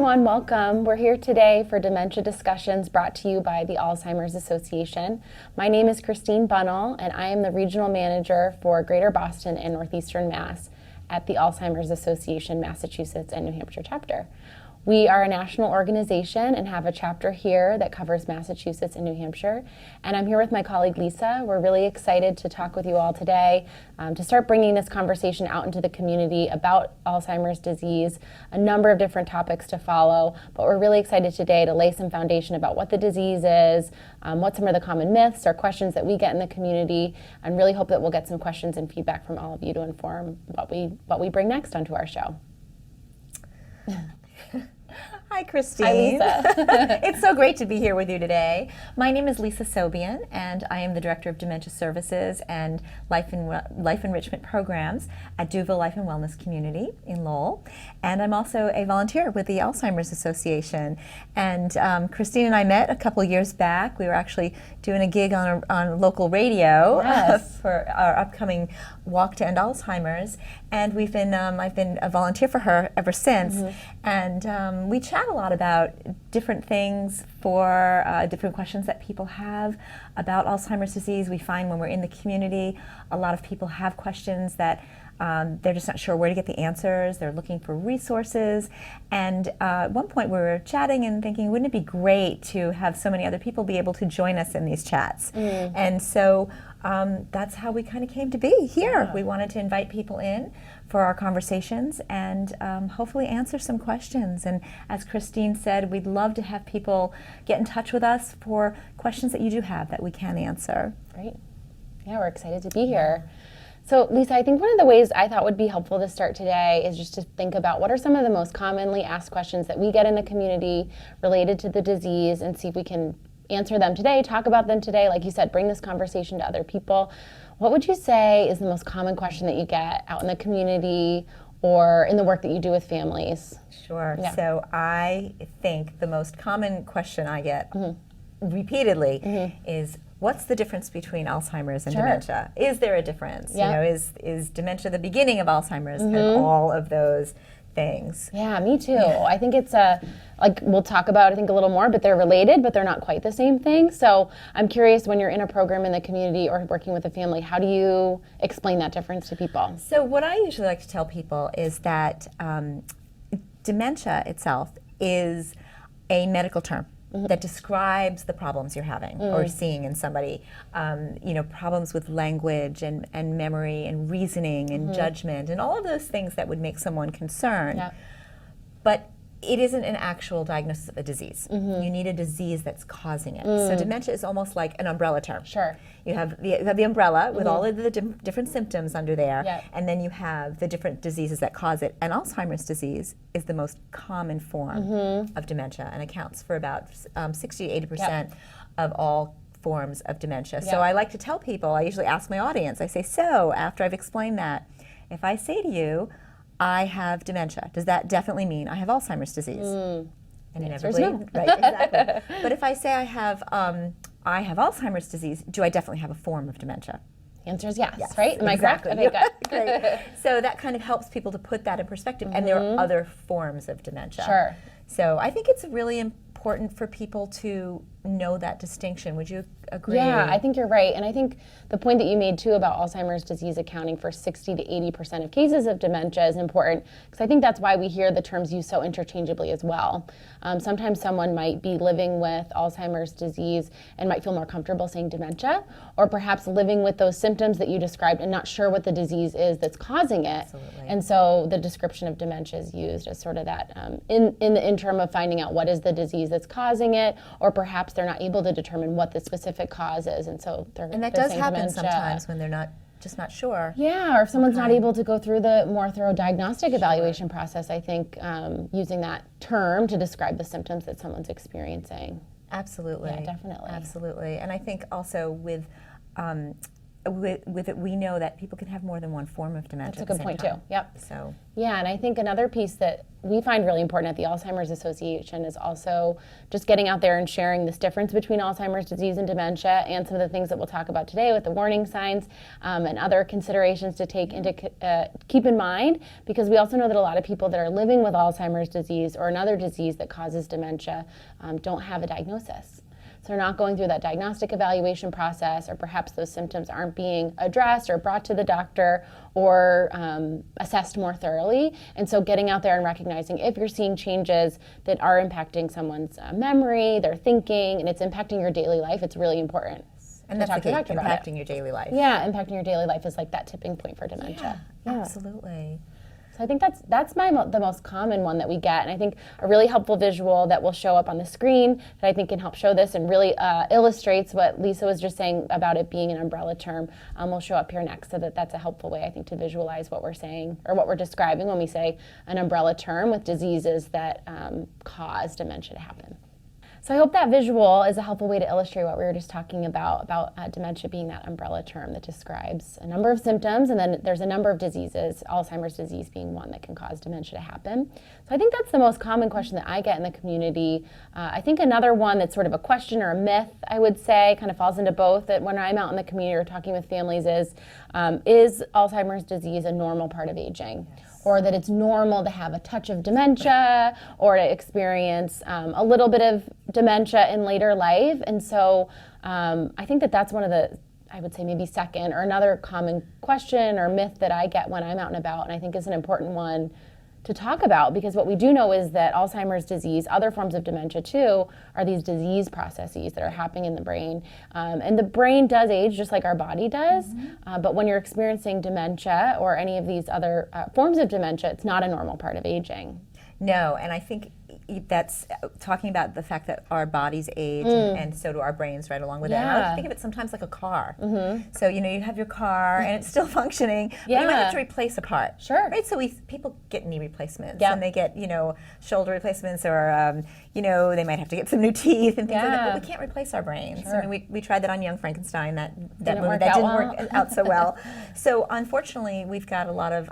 everyone, welcome. We're here today for Dementia Discussions brought to you by the Alzheimer's Association. My name is Christine Bunnell, and I am the Regional Manager for Greater Boston and Northeastern Mass at the Alzheimer's Association, Massachusetts and New Hampshire chapter. We are a national organization and have a chapter here that covers Massachusetts and New Hampshire. And I'm here with my colleague Lisa. We're really excited to talk with you all today to start bringing this conversation out into the community about Alzheimer's disease, a number of different topics to follow. But we're really excited today to lay some foundation about what the disease is, what some of the common myths or questions that we get in the community, and really hope that we'll get some questions and feedback from all of you to inform what we bring next onto our show. Hi, Christine. Hi, Lisa. It's so great to be here with you today. My name is Lisa Sobian, and I am the Director of Dementia Services and Life Enrichment Programs at Duville Life and Wellness Community in Lowell. And I'm also a volunteer with the Alzheimer's Association. And Christine and I met a couple years back. We were actually doing a gig on local radio for our upcoming Walk to End Alzheimer's. And I've been a volunteer for her ever since. Mm-hmm. And we chat a lot about different things for different questions that people have about Alzheimer's disease. We find when we're in the community, a lot of people have questions that they're just not sure where to get the answers. They're looking for resources. And at one point we were chatting and thinking, wouldn't it be great to have so many other people be able to join us in these chats? Mm. And so that's how we kind of came to be here. Yeah. We wanted to invite people in for our conversations and hopefully answer some questions. And as Christine said, we'd love to have people get in touch with us for questions that you do have that we can answer. Great. Yeah, we're excited to be here. So Lisa, I think one of the ways I thought would be helpful to start today is just to think about what are some of the most commonly asked questions that we get in the community related to the disease and see if we can answer them today, talk about them today. Like you said, bring this conversation to other people. What would you say is the most common question that you get out in the community or in the work that you do with families? Sure. Yeah. So I think the most common question I get repeatedly is, what's the difference between Alzheimer's and dementia? Is there a difference? Yep. You know, is dementia the beginning of Alzheimer's and all of those things? Yeah, me too. I think it's like we'll talk about I think a little more, but they're related, but they're not quite the same thing. So I'm curious, when you're in a program in the community or working with a family, how do you explain that difference to people? So what I usually like to tell people is that dementia itself is a medical term that describes the problems you're having or seeing in somebody. Problems with language and memory and reasoning and judgment and all of those things that would make someone concerned. Yeah. But it isn't an actual diagnosis of a disease. You need a disease that's causing it. So dementia is almost like an umbrella term. Sure. You have the umbrella with all of the different symptoms under there, and then you have the different diseases that cause it. And Alzheimer's disease is the most common form of dementia and accounts for about 60 to 80% of all forms of dementia. So I like to tell people, I usually ask my audience, I say, so after I've explained that, if I say to you, I have dementia, does that definitely mean I have Alzheimer's disease? And inevitably, no. Right, exactly. But if I say I have Alzheimer's disease, do I definitely have a form of dementia? The answer is yes, right? Am I correct? Okay, good. Great. So that kind of helps people to put that in perspective. And there are other forms of dementia. Sure. So I think it's really important for people to know that distinction. Would you agree? Yeah, I think you're right. And I think the point that you made too about Alzheimer's disease accounting for 60 to 80% of cases of dementia is important, because I think that's why we hear the terms used so interchangeably as well. Sometimes someone might be living with Alzheimer's disease and might feel more comfortable saying dementia, or perhaps living with those symptoms that you described and not sure what the disease is that's causing it. Absolutely. And so the description of dementia is used as sort of that in the interim of finding out what is the disease that's causing it, or perhaps they're not able to determine what the specific cause is, and so and that does happen sometimes when they're just not sure. Yeah, or if someone's not able to go through the more thorough diagnostic evaluation process, I think using that term to describe the symptoms that someone's experiencing. Absolutely. Yeah, definitely. Absolutely. And I think also with with it, we know that people can have more than one form of dementia. That's a good point too. Yep. So yeah, and I think another piece that we find really important at the Alzheimer's Association is also just getting out there and sharing this difference between Alzheimer's disease and dementia, and some of the things that we'll talk about today with the warning signs and other considerations to take into keep in mind, because we also know that a lot of people that are living with Alzheimer's disease or another disease that causes dementia don't have a diagnosis. So they're not going through that diagnostic evaluation process, or perhaps those symptoms aren't being addressed or brought to the doctor or assessed more thoroughly. And so getting out there and recognizing if you're seeing changes that are impacting someone's memory, their thinking, and it's impacting your daily life, it's really important. And that's the key, impacting your daily life. Yeah, impacting your daily life is like that tipping point for dementia. Yeah. Absolutely. So I think that's the most common one that we get, and I think a really helpful visual that will show up on the screen that I think can help show this and really illustrates what Lisa was just saying about it being an umbrella term will show up here next, so that's a helpful way, I think, to visualize what we're saying or what we're describing when we say an umbrella term with diseases that cause dementia to happen. So I hope that visual is a helpful way to illustrate what we were just talking about dementia being that umbrella term that describes a number of symptoms, and then there's a number of diseases, Alzheimer's disease being one that can cause dementia to happen. So I think that's the most common question that I get in the community. I think another one that's sort of a question or a myth, I would say, kind of falls into both, that when I'm out in the community or talking with families is Alzheimer's disease a normal part of aging? Yes. Or that it's normal to have a touch of dementia or to experience a little bit of dementia in later life. And so I think that's one of the, I would say maybe second, or another common question or myth that I get when I'm out and about, and I think is an important one to talk about, because what we do know is that Alzheimer's disease, other forms of dementia too, are these disease processes that are happening in the brain. And the brain does age just like our body does, but when you're experiencing dementia or any of these other forms of dementia, it's not a normal part of aging. No, and I think that's talking about the fact that our bodies age and so do our brains right along with it. And I like to think of it sometimes like a car. So, you have your car and it's still functioning, but you might have to replace a part. Sure. Right? So people get knee replacements and they get, shoulder replacements, or, they might have to get some new teeth and things like that, but we can't replace our brains. Sure. I mean, we tried that on Young Frankenstein, that didn't movie, work that out didn't well. work out so well. So unfortunately, we've got a lot of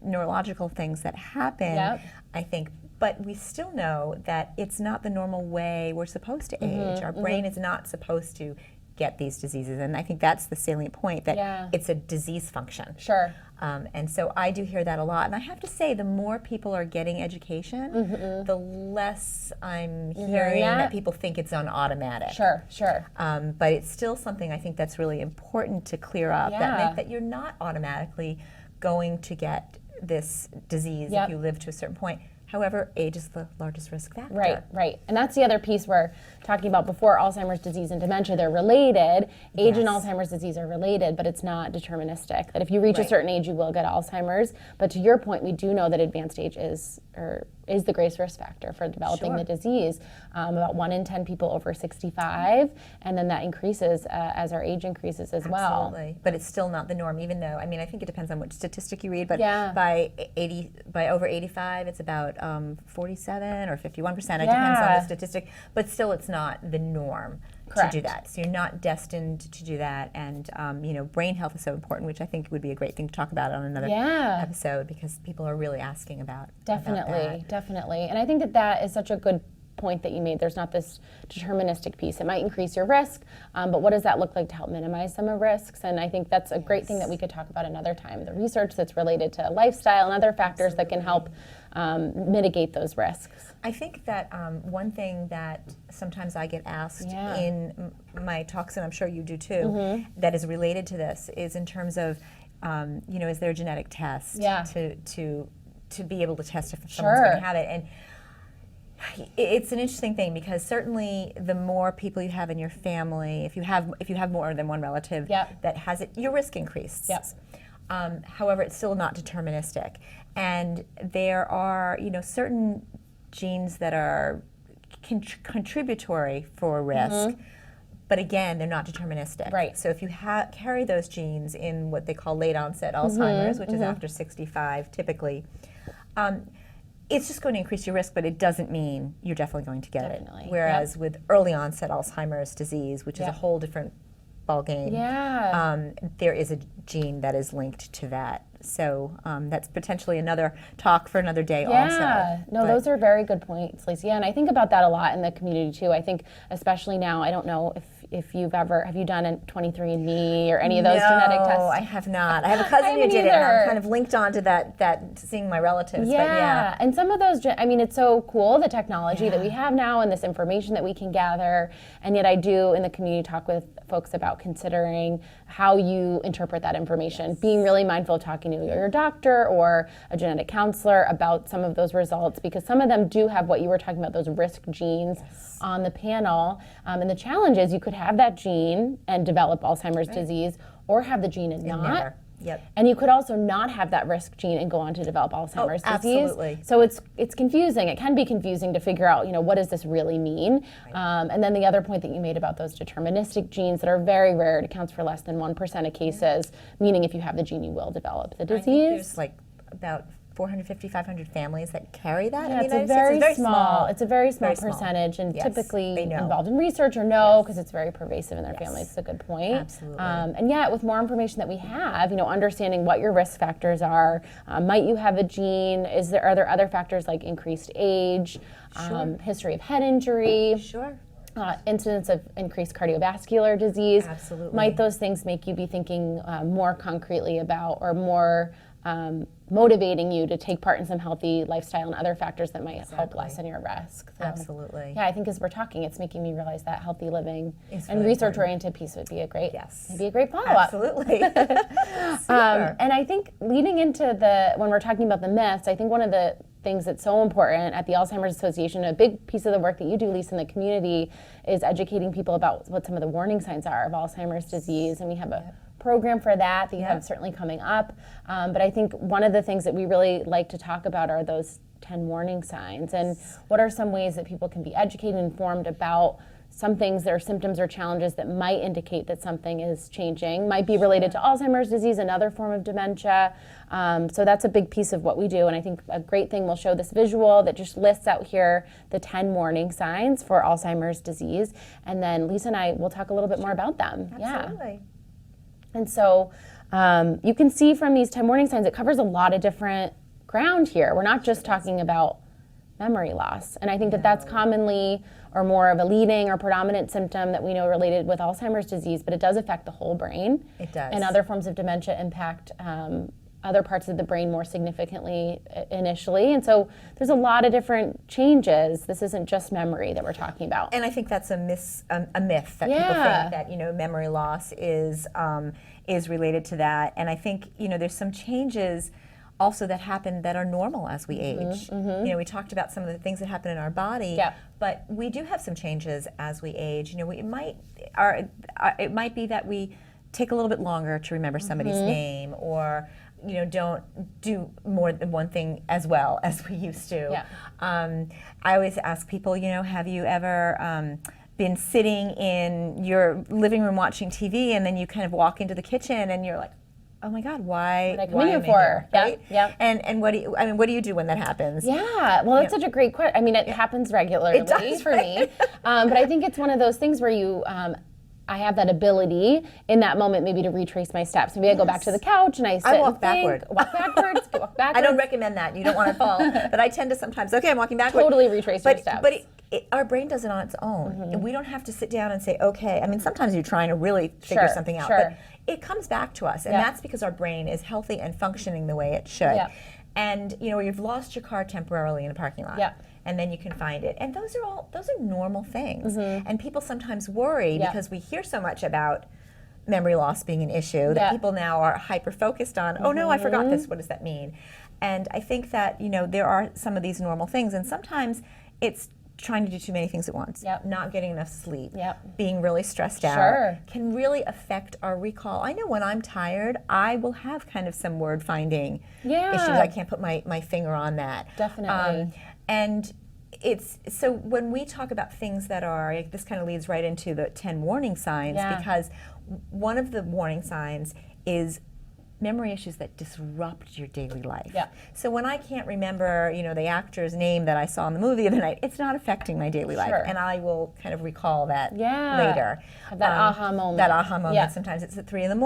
neurological things that happen, I think. But we still know that it's not the normal way we're supposed to age. Our brain is not supposed to get these diseases, and I think that's the salient point, that it's a disease function. Sure. And so I do hear that a lot, and I have to say, the more people are getting education, the less I'm hearing that people think it's on automatic. Sure, sure. But it's still something I think that's really important to clear up, that myth that you're not automatically going to get this disease if you live to a certain point. However, age is the largest risk factor. Right, right. And that's the other piece we're talking about before. Alzheimer's disease and dementia, they're related. Age and Alzheimer's disease are related, but it's not deterministic. That if you reach a certain age, you will get Alzheimer's. But to your point, we do know that advanced age is the greatest risk factor for developing the disease. About 1 in 10 people over 65, and then that increases as our age increases as well. Absolutely, but it's still not the norm, even though, I mean, I think it depends on which statistic you read, but by over 85, it's about 47 or 51%, it depends on the statistic, but still it's not the norm. Correct. To do that. So you're not destined to do that, and brain health is so important, which I think would be a great thing to talk about on another episode, because people are really asking about Definitely. And I think that is such a good point that you made. There's not this deterministic piece. It might increase your risk, but what does that look like to help minimize some of risks? And I think that's a great thing that we could talk about another time. The research that's related to lifestyle and other factors that can help mitigate those risks. I think that one thing that sometimes I get asked in my talks, and I'm sure you do too, that is related to this, is in terms of, is there a genetic test to be able to test if someone's going to have it? And it's an interesting thing, because certainly the more people you have in your family, if you have more than one relative that has it, your risk increases. However, it's still not deterministic, and there are certain genes that are contributory for risk, but again, they're not deterministic. Right. So if you carry those genes in what they call late onset Alzheimer's, which is after 65 typically, it's just going to increase your risk, but it doesn't mean you're definitely going to get it. Whereas with early onset Alzheimer's disease, which is a whole different baseball game, there is a gene that is linked to that. So that's potentially another talk for another day also. Yeah, no, those are very good points, Lisa. Yeah, and I think about that a lot in the community too. I think especially now, I don't know if you've ever, have you done a 23andMe or any of those genetic tests? No, I have not. I have a cousin who did it, and I'm kind of linked onto that seeing my relatives. Yeah, but yeah. And some of those, I mean, it's so cool, the technology that we have now and this information that we can gather, and yet I do in the community talk with folks about considering how you interpret that information, being really mindful of talking to your doctor or a genetic counselor about some of those results, because some of them do have what you were talking about, those risk genes on the panel. And the challenge is you could have that gene and develop Alzheimer's disease, or have the gene and not. Never. Yep. And you could also not have that risk gene and go on to develop Alzheimer's disease. Absolutely. So it's confusing. It can be confusing to figure out, what does this really mean? Right. And then the other point that you made about those deterministic genes that are very rare, it accounts for less than 1% of cases, meaning if you have the gene, you will develop the disease. I think there's like about 450, 500 families that carry that. Yeah, in the it's United a very States. small. It's a very small Very percentage, and Yes, typically they know. involved in research or no, because it's very pervasive in their families. It's a good point. Absolutely. And yet, with more information that we have, understanding what your risk factors are, might you have a gene? Are there other factors like increased age, history of head injury? Sure. Incidence of increased cardiovascular disease. Absolutely. Might those things make you be thinking more concretely about, or more motivating you to take part in some healthy lifestyle and other factors that might help lessen your risk? So, Absolutely. yeah, I think as we're talking, it's making me realize that healthy living It's and really research-oriented piece would be a great, follow-up. Absolutely. And I think leading into when we're talking about the myths, I think one of the things that's so important at the Alzheimer's Association, a big piece of the work that you do, Lisa, in the community, is educating people about what some of the warning signs are of Alzheimer's disease. And we have a program for that you have certainly coming up. But I think one of the things that we really like to talk about are those 10 warning signs. And what are some ways that people can be educated and informed about some things that are symptoms or challenges that might indicate that something is changing, might be related to Alzheimer's disease, another form of dementia. So that's a big piece of what we do. And I think a great thing, we'll show this visual that just lists out here the 10 warning signs for Alzheimer's disease. And then Lisa and I will talk a little bit more about them. Absolutely. Yeah. And so you can see from these 10 warning signs, it covers a lot of different ground here. We're not just talking about memory loss. And I think that that's commonly or more of a leading or predominant symptom that we know related with Alzheimer's disease, but it does affect the whole brain. It does. And other forms of dementia impact other parts of the brain more significantly initially. And so there's a lot of different changes. This isn't just memory that we're talking about. And I think that's a myth that people think that memory loss is related to that. And I think there's some changes also that happen that are normal as we age. We talked about some of the things that happen in our body, but we do have some changes as we age. It might be that we take a little bit longer to remember somebody's name, or don't do more than one thing as well as we used to. I always ask people, have you ever been sitting in your living room watching TV, and then you kind of walk into the kitchen and you're like, oh my God, why? What did I come in here for? Right? And what do you do when that happens? Yeah, well, that's such a great question. I mean, it happens regularly for me, but I think it's one of those things where you. I have that ability in that moment maybe to retrace my steps. Maybe I go back to the couch and I sit and walk think, walk backwards. I don't recommend that. You don't want to fall. But I tend to sometimes, I'm walking backwards. Totally retrace your steps. But our brain does it on its own. And we don't have to sit down and say, okay. I mean, sometimes you're trying to really figure something out. But it comes back to us. And that's because our brain is healthy and functioning the way it should. And you've lost your car temporarily in a parking lot. And then you can find it. And those are normal things. And people sometimes worry because we hear so much about memory loss being an issue that people now are hyper-focused on, oh no, I forgot this, what does that mean? And I think that, there are some of these normal things, and sometimes it's trying to do too many things at once, not getting enough sleep, being really stressed out, can really affect our recall. I know when I'm tired, I will have kind of some word finding issues. I can't put my finger on that. Definitely. And so when we talk about things that are, this kind of leads right into the 10 warning signs, because one of the warning signs is memory issues that disrupt your daily life. Yeah. So when I can't remember, the actor's name that I saw in the movie the other night, it's not affecting my daily life, and I will kind of recall that later. Have that aha moment. That aha moment. Yeah. Sometimes it's at 3 a.m.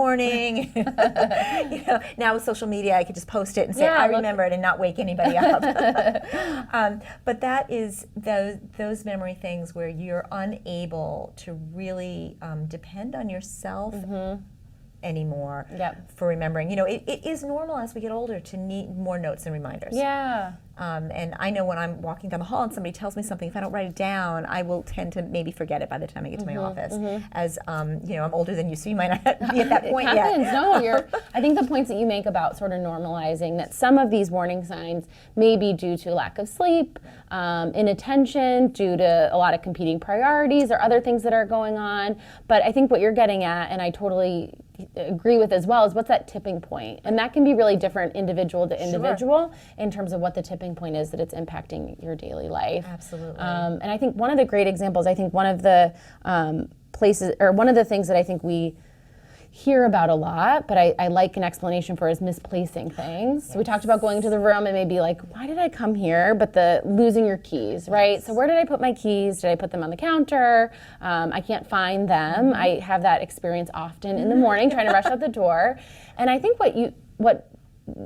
Now with social media, I could just post it and say I remembered and not wake anybody up. But that is those memory things where you're unable to really depend on yourself anymore for remembering. It is normal as we get older to need more notes and reminders. Yeah. And I know when I'm walking down the hall and somebody tells me something, if I don't write it down, I will tend to maybe forget it by the time I get to my office. As I'm older than you, so you might not be at that point it happens. yet. No, I think the points that you make about sort of normalizing that some of these warning signs may be due to lack of sleep, inattention, due to a lot of competing priorities or other things that are going on. But I think what you're getting at, and I totally agree with as well, is what's that tipping point? And that can be really different individual to individual in terms of what the tipping point is that it's impacting your daily life. Absolutely. And I think one of the great examples, I think one of the places, or one of the things that I think we hear about a lot, but I like an explanation for, is misplacing things. So we talked about going to the room and maybe like, why did I come here? But the losing your keys, right? So where did I put my keys? Did I put them on the counter? I can't find them. I have that experience often in the morning trying to rush out the door. And I think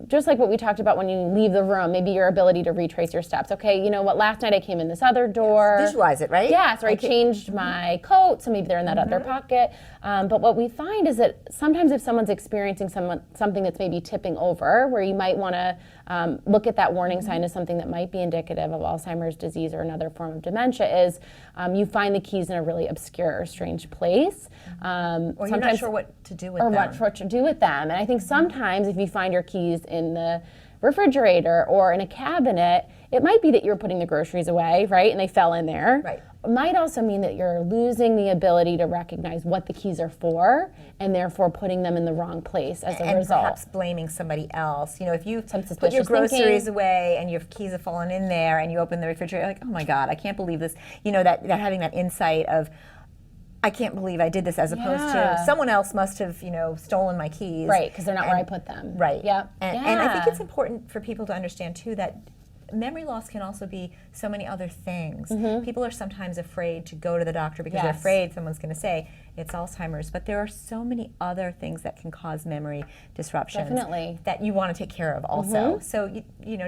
just like what we talked about when you leave the room, maybe your ability to retrace your steps. Okay, you know what, last night I came in this other door. Visualize it, right? Yeah, so I changed my coat, so maybe they're in that other pocket. But what we find is that sometimes if someone's experiencing something that's maybe tipping over, where you might want to look at that warning sign as something that might be indicative of Alzheimer's disease or another form of dementia, is you find the keys in a really obscure or strange place. Or you're not sure what to do with them. Or what to do with them. And I think sometimes if you find your keys in the refrigerator or in a cabinet, it might be that you're putting the groceries away, right? And they fell in there. Right. It might also mean that you're losing the ability to recognize what the keys are for, and therefore putting them in the wrong place as a result. And perhaps blaming somebody else. If you put your suspicious groceries thinking away and your keys have fallen in there and you open the refrigerator, you're like, oh my God, I can't believe this. That having that insight of, I can't believe I did this, as opposed to someone else must have, stolen my keys. Right, because they're not where I put them. Right. Yeah. And I think it's important for people to understand too that memory loss can also be so many other things. People are sometimes afraid to go to the doctor because they're afraid someone's going to say it's Alzheimer's, but there are so many other things that can cause memory disruptions that you want to take care of also. So,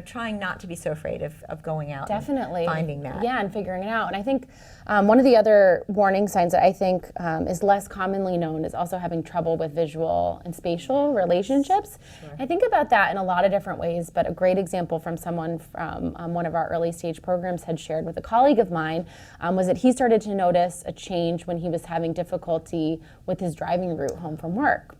trying not to be so afraid of going out and finding that. Yeah, and figuring it out. And I think one of the other warning signs that I think is less commonly known is also having trouble with visual and spatial relationships. I think about that in a lot of different ways, but a great example from someone from one of our early stage programs had shared with a colleague of mine was that he started to notice a change when he was having difficulty with his driving route home from work.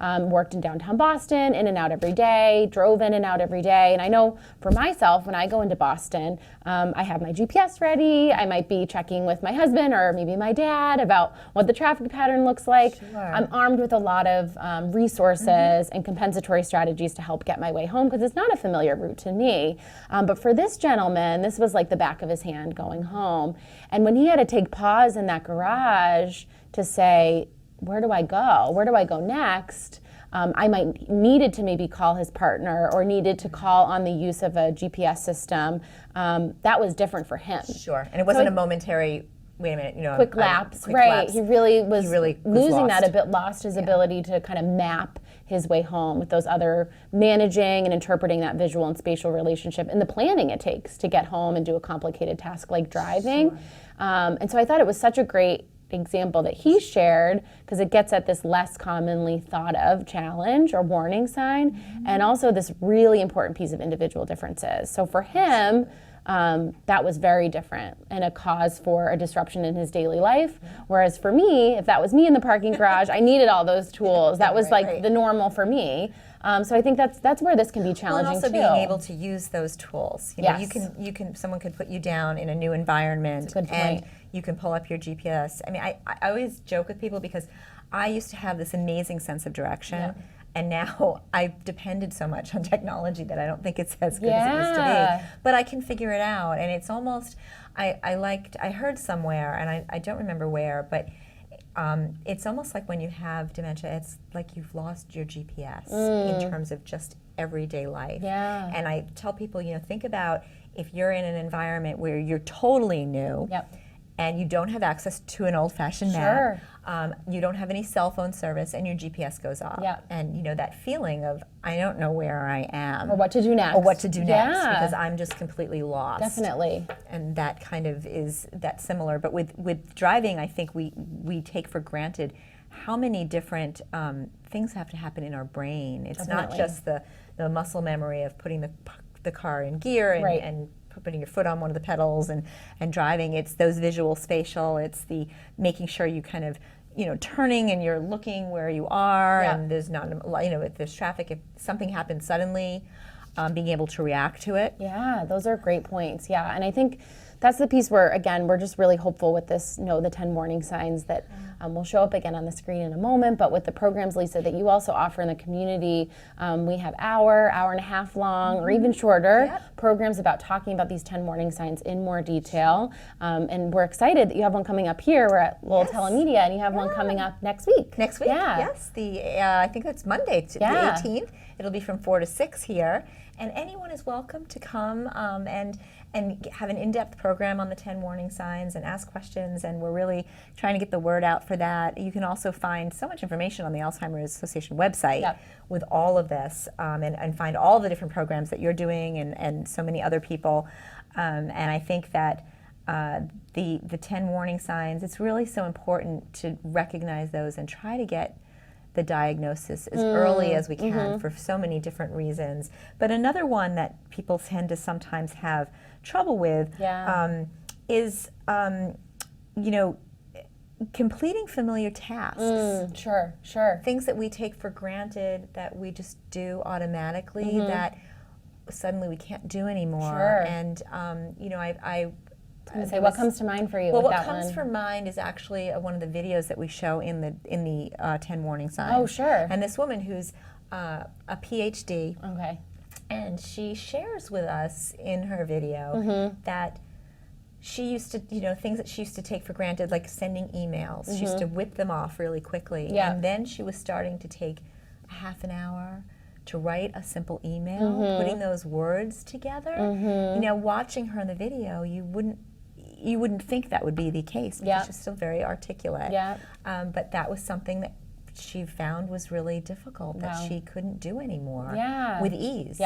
Worked in downtown Boston, in and out every day, drove in and out every day. And I know for myself, when I go into Boston, I have my GPS ready. I might be checking with my husband or maybe my dad about what the traffic pattern looks like. I'm armed with a lot of resources and compensatory strategies to help get my way home, because it's not a familiar route to me. But for this gentleman, this was like the back of his hand going home. And when he had to take pause in that garage to say, where do I go? Where do I go next? I might needed to maybe call his partner or needed to call on the use of a GPS system. That was different for him. Sure, and it wasn't a momentary, wait a minute, quick lapse, right? He really was losing that a bit, lost his ability to kind of map his way home with those other managing and interpreting that visual and spatial relationship and the planning it takes to get home and do a complicated task like driving. And so I thought it was such a great example that he shared, because it gets at this less commonly thought of challenge or warning sign, and also this really important piece of individual differences. So for him, that was very different and a cause for a disruption in his daily life. Whereas for me, if that was me in the parking garage, I needed all those tools. That was the normal for me. So I think that's where this can be challenging and also too. being able to use those tools. You can someone could put you down in a new environment, and you can pull up your GPS. I mean, I always joke with people because I used to have this amazing sense of direction. And now I've depended so much on technology that I don't think it's as good as it used to be. But I can figure it out, and it's almost, I heard somewhere, and I don't remember where, but it's almost like when you have dementia, it's like you've lost your GPS in terms of just everyday life. Yeah. And I tell people, think about if you're in an environment where you're totally new. Yep. And you don't have access to an old-fashioned Sure. map. You don't have any cell phone service, and your GPS goes off. Yep. And that feeling of I don't know where I am, Or what to do next. Yeah. Because I'm just completely lost. Definitely. And that kind of is that similar. But with driving, I think we take for granted how many different things have to happen in our brain. It's Definitely. not just the muscle memory of putting the car in gear and putting your foot on one of the pedals and driving. It's those visual, spatial. It's the making sure you kind of turning and you're looking where you are, and there's not if there's traffic, if something happens suddenly, being able to react to it. Yeah, those are great points. Yeah, and I think that's the piece where, again, we're just really hopeful with this, the 10 warning signs that will show up again on the screen in a moment. But with the programs, Lisa, that you also offer in the community, we have hour and a half long, or even shorter programs about talking about these 10 warning signs in more detail. And we're excited that you have one coming up here. We're at Lowell Telemedia, and you have one coming up next week. Next week, yes. I think that's Monday, the 18th. It'll be from 4 to 6 here. And anyone is welcome to come and have an in-depth program on the 10 warning signs and ask questions, and we're really trying to get the word out for that. You can also find so much information on the Alzheimer's Association website with all of this, and find all the different programs that you're doing and so many other people. And I think that the 10 warning signs, it's really so important to recognize those and try to get the diagnosis as early as we can for so many different reasons. But another one that people tend to sometimes have trouble with is, completing familiar tasks. Sure. Things that we take for granted, that we just do automatically, that suddenly we can't do anymore. Sure. And, What comes to mind for you? Well, with what that comes one? for mind is actually one of the videos that we show in the 10 warning signs. Oh, sure. And this woman who's a PhD, Okay. and she shares with us in her video that she used to, things that she used to take for granted, like sending emails. She used to whip them off really quickly. Yeah. And then she was starting to take a half an hour to write a simple email, putting those words together. Watching her in the video, you wouldn't think that would be the case, because she's still very articulate. But that was something that she found was really difficult, that she couldn't do anymore with ease.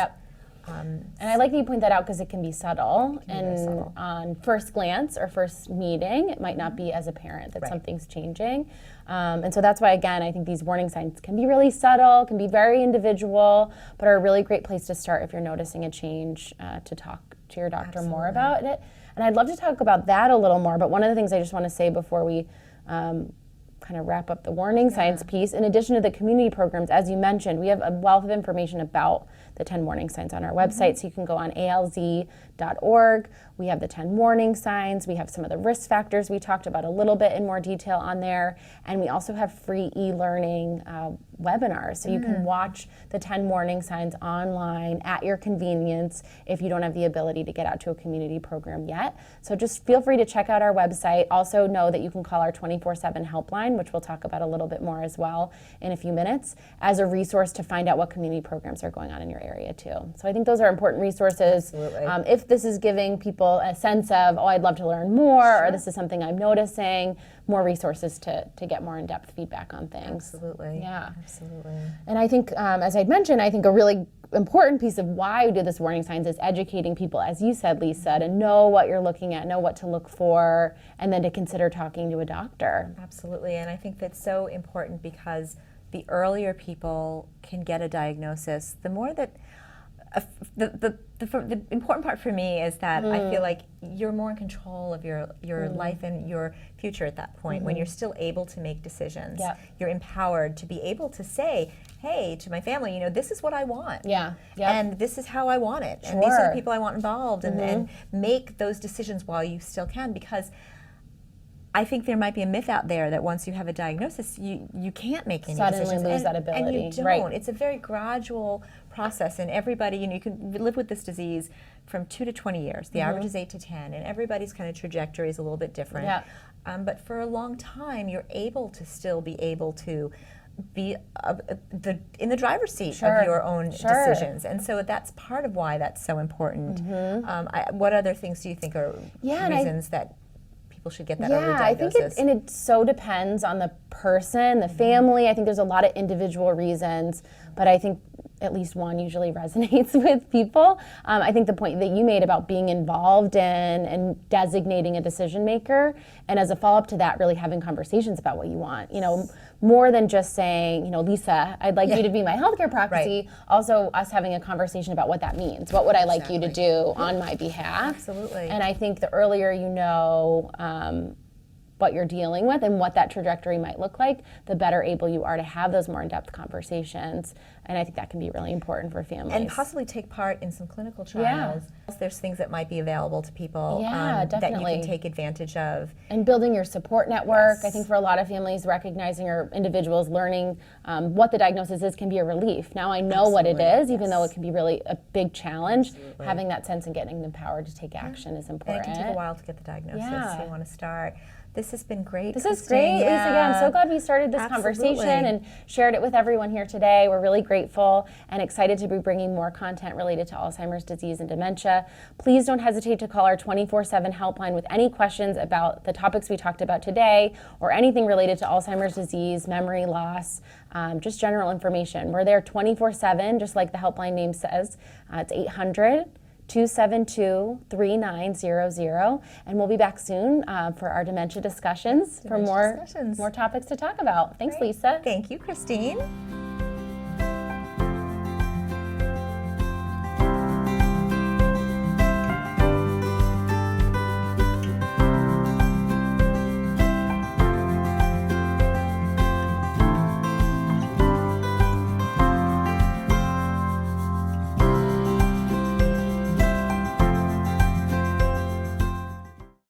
And I like that you point that out, because it can be subtle, and on first glance or first meeting, it might not be as apparent that something's changing. And so that's why, again, I think these warning signs can be really subtle, can be very individual, but are a really great place to start if you're noticing a change, to talk to your doctor more about it. And I'd love to talk about that a little more, but one of the things I just want to say before we kind of wrap up the warning signs piece, in addition to the community programs, as you mentioned, we have a wealth of information about the 10 warning signs on our website, so you can go on alz.org. We have the 10 warning signs. We have some of the risk factors we talked about a little bit in more detail on there, and we also have free e-learning webinars, so you can watch the 10 warning signs online at your convenience if you don't have the ability to get out to a community program yet. So just feel free to check out our website. Also know that you can call our 24/7 helpline, which we'll talk about a little bit more as well in a few minutes, as a resource to find out what community programs are going on in your area too. So I think those are important resources. If this is giving people a sense of, I'd love to learn more, or this is something I'm noticing, more resources to get more in-depth feedback on things. Absolutely. Yeah. Absolutely. And I think, as I'd mentioned, I think a really important piece of why we do this warning signs is educating people, as you said, Lisa, to know what you're looking at, know what to look for, and then to consider talking to a doctor. Absolutely. And I think that's so important, because the earlier people can get a diagnosis, the more that the important part for me is that I feel like you're more in control of your life and your future at that point, when you're still able to make decisions. You're empowered to be able to say, hey, to my family, this is what I want. And this is how I want it. And these are the people I want involved, and make those decisions while you still can, because I think there might be a myth out there that once you have a diagnosis, you can't make any decisions. Suddenly lose that ability. And you don't. Right. It's a very gradual process, and everybody, you can live with this disease from 2 to 20 years. The average is 8 to 10, and everybody's kind of trajectory is a little bit different. but for a long time, you're able to still be able to be in the driver's seat Sure. of your own Sure. decisions, and so that's part of why that's so important. What other things do you think are reasons that people should get that early I think diagnosis? it so depends on the person, the family. I think there's a lot of individual reasons, but I think at least one usually resonates with people. I think the point that you made about being involved in and designating a decision maker, and as a follow-up to that, really having conversations about what you want. More than just saying, Lisa, I'd like you to be my healthcare proxy. Also, us having a conversation about what that means. What would I like you to do on my behalf? Absolutely. And I think the earlier you know what you're dealing with and what that trajectory might look like, the better able you are to have those more in-depth conversations. And I think that can be really important for families. And possibly take part in some clinical trials. There's things that might be available to people that you definitely. can take advantage of. And building your support network. I think for a lot of families, recognizing or individuals learning what the diagnosis is can be a relief. Now I know what it is, even though it can be really a big challenge. Having that sense and getting empowered to take action is important. And it can take a while to get the diagnosis. So you want to start. This has been great. This is great, Lisa. Again, I'm so glad we started this conversation and shared it with everyone here today. We're really grateful and excited to be bringing more content related to Alzheimer's disease and dementia. Please don't hesitate to call our 24/7 helpline with any questions about the topics we talked about today or anything related to Alzheimer's disease, memory loss, just general information. We're there 24/7, just like the helpline name says. It's 800-272-3900, and we'll be back soon for our dementia discussions for more topics to talk about. Thanks, Lisa. Thank you, Christine.